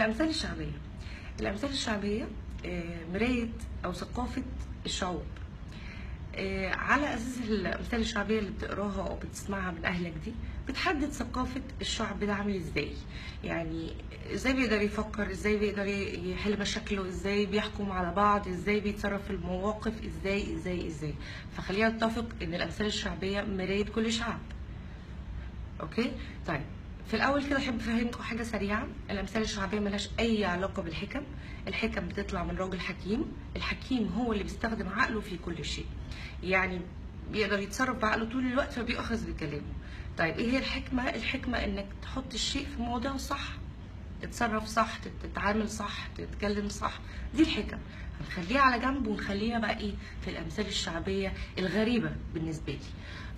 الأمثال الشعبية. الأمثال الشعبية مراية أو ثقافة الشعوب. على أساس الأمثال الشعبية اللي بتقراها أو بتسمعها من أهلك دي بتحدد ثقافة الشعب ده عامل إزاي. يعني إزاي بيقدر يفكر، إزاي بيقدر يحل مشاكله، إزاي بيحكم على بعض، إزاي بيتصرف في المواقف، إزاي. فخلينا نتفق إن الأمثال الشعبية مراية كل شعب. أوكي؟ طيب، في الاول كده احب افهمكم حاجه سريعه. الامثال الشعبيه ملهاش اي علاقه بالحكم. الحكم بتطلع من راجل حكيم. الحكيم هو اللي بيستخدم عقله في كل شيء، يعني بيقدر يتصرف بعقله طول الوقت فبيؤخذ بكلامه. طيب ايه هي الحكمه؟ الحكمه انك تحط الشيء في موضعه صح، تتصرف صح، تتعامل صح، تتكلم صح. دي الحكم. هنخليها على جنب ونخلينا بقى ايه في الامثال الشعبيه الغريبه بالنسبه لي.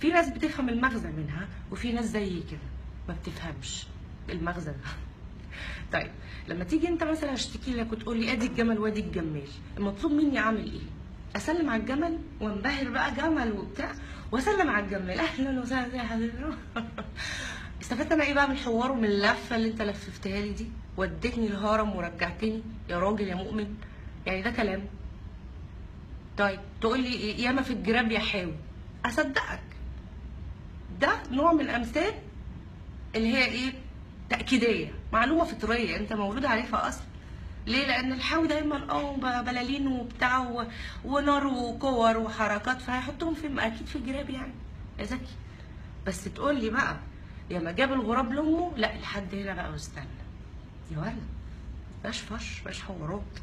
في ناس بتفهم المغزى منها وفي ناس زي كده ما بتفهمش المغزى ده. طيب لما تيجي انت مثلا اشتكي لك وتقول لي ادي الجمل وادي الجمال، المطلوب مني اعمل ايه؟ اسلم على الجمل وانبهر بقى جمل وبتاع، واسلم على الجمال اهلا وسهلا يا حبيبي. استفدت انا ايه بقى من الحوار ومن اللفه اللي انت لففتها لي دي؟ وديتني الهرم ورجعتني يا راجل يا مؤمن، يعني ده كلام؟ طيب تقول لي ياما في الجراب يا حاوي، اصدقك. ده نوع من الامثال اللي هي ايه؟ تأكيدية، معلومة فطرية انت مولود عارفها اصلا. ليه؟ لان الحاوي دايما بلالين وبتاع ونار وكور وحركات، فهيحطهم في اكيد في الجراب يعني يا زكي. بس تقول لي بقى يا ما جاب الغراب لامه، لا لحد هنا بقى واستنى يا ولد، باش فش باش حوارات.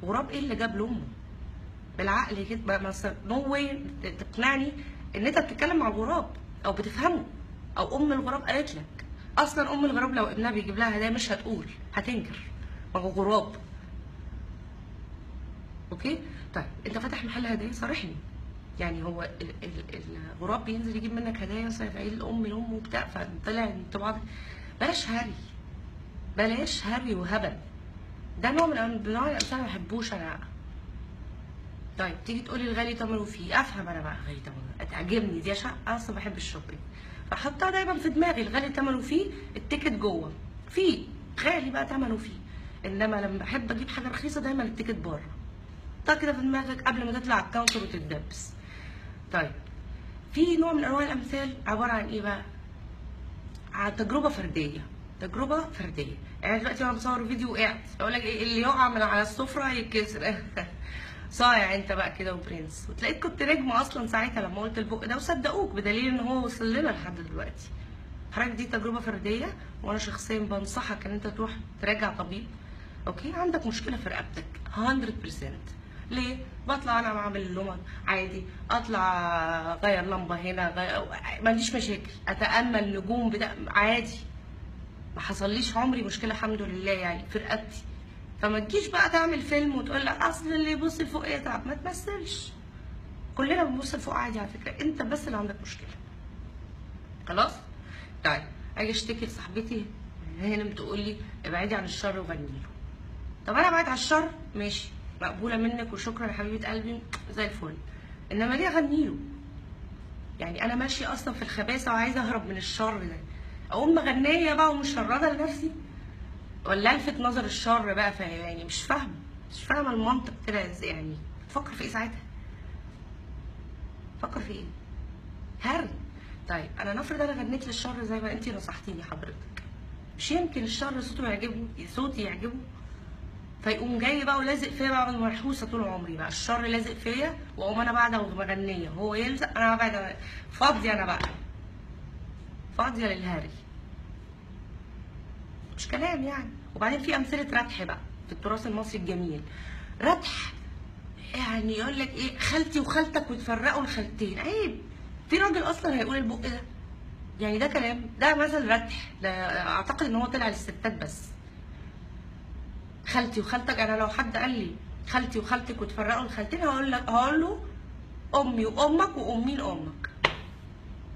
غراب ايه اللي جاب لامه؟ بالعقل كده ما نو واي تقنعني ان انت بتتكلم مع الغراب او بتفهمه، او ام الغراب قالت لك. اصلا ام الغراب لو ابنها بيجيب لها هدايا مش هتقول، هتنكر، ما هو غراب. اوكي؟ طيب انت فاتح محل هدايا، صارحني. يعني هو الغراب بينزل يجيب منك هدايا مثلا في عيد الام لامه وبتاع، فطلع انت بعض. بلاش هري، بلاش هري وهبل. ده نوع من انواع الامثال ما بحبوش انا. طيب تيجي تقولي الغالي ثمنه فيه، افهم انا بقى غالي ثمنه، تعجبني دي عشان اصلا بحب الشوبينج، فحطها دايما في دماغي. الغالي ثمنه فيه، التيكت جوه فيه، غالي بقى ثمنه فيه. انما لما بحب اجيب حاجه رخيصه دايما التيكت بره. حطها كده في دماغك قبل ما تطلع على الكاونتر وتتدبس. طيب في نوع من انواع الامثال عباره عن ايه بقى؟ عن تجربه فرديه. تجربه فرديه، يعني دلوقتي وانا بصور فيديو وقعت، اقول لك ايه اللي يقع من على السفره هيتكسر. صايع انت بقى كده وبرنس، وتلاقيك كنت نجم اصلا ساعتها لما قلت البق ده وصدقوك، بدليل ان هو وصل لنا لحد دلوقتي. حضرتك دي تجربه فرديه، وانا شخصيا بنصحك ان انت تروح تراجع طبيب. اوكي؟ عندك مشكله في رقبتك 100%. ليه؟ بطلع انا بعمل لمض عادي، اطلع غير لمبه هنا، ما عنديش مشاكل، اتامل نجوم بتاع عادي، ما حصليش عمري مشكله الحمد لله يعني في رقبتي. فما تجيش بقى تعمل فيلم وتقول لك اصل اللي يبص لفوق يتعب. ما تمثلش، كلنا بنبص لفوق عادي على فكره، انت بس اللي عندك مشكله. خلاص؟ طيب اجي اشتكي لصاحبتي هنا بتقول لي ابعدي عن الشر وغني له. طب انا ابعد عن الشر ماشي، مقبوله منك وشكرا يا حبيبه قلبي زي الفل، انما ليه اغني له؟ يعني انا ماشيه اصلا في الخباثه وعايزه اهرب من الشر ده، اقوم مغنيه بقى ومشرده لنفسي؟ ولا الفت نظر الشر بقى؟ يعني مش فاهمه المنطق كده ازاي. يعني تفكر في ايه ساعتها؟ فكر في ايه؟ هري. طيب انا نفرض انا غنيت للشر زي ما انتي نصحتيني حضرتك، مش يمكن الشر صوته يعجبه، صوتي يعجبه، فيقوم جاي بقى ولازق فيا بقى منحوسه طول عمري بقى، الشر لازق فيا واقوم انا بعد مغنيه، هو يلزق انا بعد فاضيه، انا بقى فاضيه للهري. مش كلام يعني. وبعدين في امثله ردح بقى في التراث المصري الجميل. ردح يعني يقول لك ايه، خالتي وخالتك وتفرقوا الخالتين، عيب. في راجل اصلا هيقول البق ده؟ يعني ده كلام؟ ده مثل ردح، ده اعتقد ان هو طلع للستات بس. خالتي وخالتك، انا لو حد قال لي خالتي وخالتك وتفرقوا الخالتين هقول له امي وامك وامين امك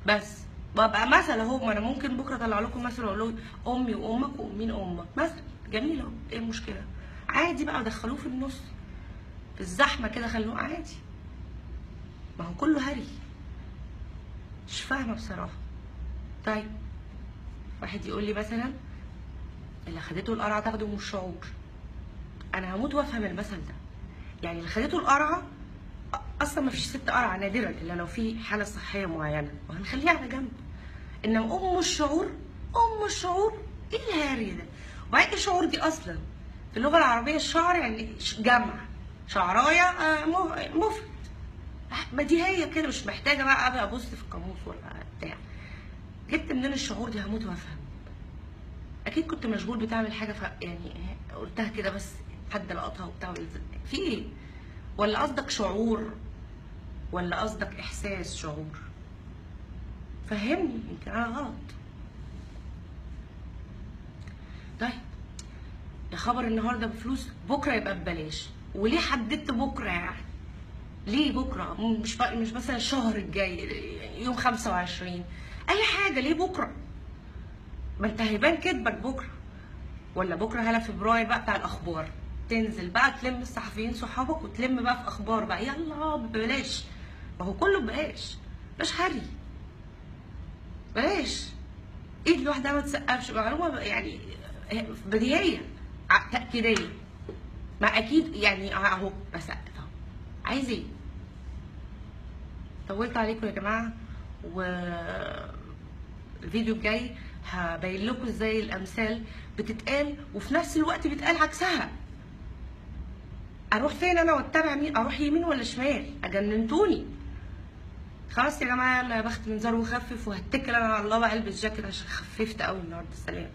بس. وابقى مثل اهو، ما انا ممكن بكره اطلع لكم مثل واقول لهم امي وامك وامين امك مثل جميل اهو، ايه المشكله؟ عادي بقى، دخلوه في النص في الزحمه كده، خلوه عادي. ما هو كله هري، مش فاهمه بصراحه. طيب واحد يقول لي مثلا اللي خدته القرعه تاخده من الشعور. انا هموت وافهم المثل ده. يعني اللي خدته القرعه اصلا ما فيش ست قرعه نادرا الا لو في حاله صحيه معينه وهنخليها على جنب. انما ام الشعور، ام الشعور ايه الهاري ده؟ وبعدين الشعور دي اصلا في اللغه العربيه الشعر يعني جمع شعرايه مفرد. ما دي هي كده، مش محتاجه بقى ابقى ابص في القاموس ولا بتاع. جبت منين الشعور دي؟ هموت وافهم. اكيد كنت مشغول بتعمل حاجه يعني قلتها كده بس حد لقطها وبتاع في ايه؟ ولا قصدك شعور ولا قصدك احساس شعور؟ فهمني يمكن انا غلط. طيب يا خبر النهارده بفلوس بكره يبقى ببلاش. وليه حددت بكره يعني؟ ليه بكره؟ مش مثلا الشهر الجاي يوم 25 اي حاجه، ليه بكره؟ ما انت هيبان كدبك بكره. ولا بكره هلا فبراير بقى بتاع الاخبار، تنزل بقى تلم الصحفيين صحابك وتلم بقى في اخبار بقى يلا ببلاش. ما هو كله ببلاش، بلاش هري، بلاش. ايد لوحدها ما تسقفش. معلومه يعني بديهيه تاكيديه. ما اكيد يعني اهو بسقف اهو. عايز ايه؟ طولت عليكم يا جماعه، والفيديو الجاي هبين لكم ازاي الامثال بتتقال وفي نفس الوقت بيتقال عكسها. اروح فين انا واتبع مين؟ اروح يمين ولا شمال؟ اجننتوني. خلاص يا جماعه، يلا يا بخت من زار وخفف، وهتكل انا على الله بقى البس جاكيت عشان خففت قوي النهارده. سلام.